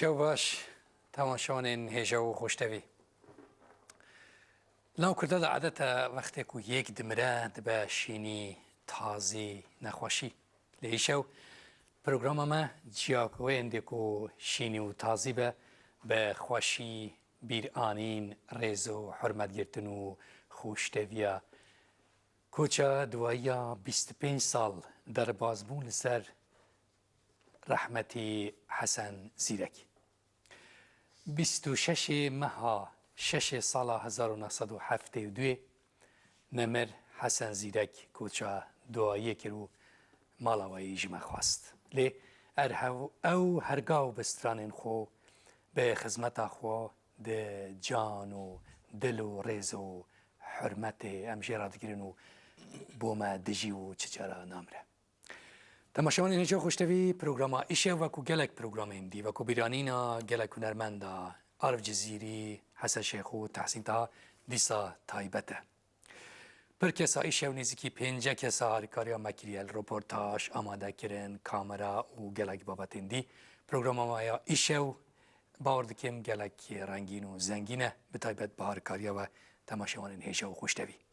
شو باش تماشاوان هجا و خوشتوی لام کرده دا عادتا وقتی که یک دمره دبا شینی تازی نخوشی لیشو پروگرام ما جیاکوه انده که شینی و تازی به خوشی بیر آنین ریز و حرمت گرتن و خوشتویا کوچا دوایا 25 سال در بازبون لسر رحمتی حسن زیرک 26 ماه 6 سال 1972 نمر حسن زیرک کوچا دعایی کرو مالاوی جمع خواست لی ارهو او هرگاو بستران خو به خدمت خو ده جان و دل و ریز و حرمت ام جرات گرن و بوما دجی و چچارا نامره تماشاوان اینجا خوشتوی پروگرام ایشه وکو گلک پروگرام اندی وکو بیرانینا گلک هنرمندا عارف جزیری حسن شیخ و تحسین تا دیسا تایبته پر کسا ایشه و نزیکی 5 کسا هرکاریا مکریل رپورتاج آماده کرن کامرا و گلک بابت اندی پروگرام ما ایشه و باور دکیم گلک رنگین و زنگینه به تایبت به هرکاریا و تماشاوان اینجا خوشتوی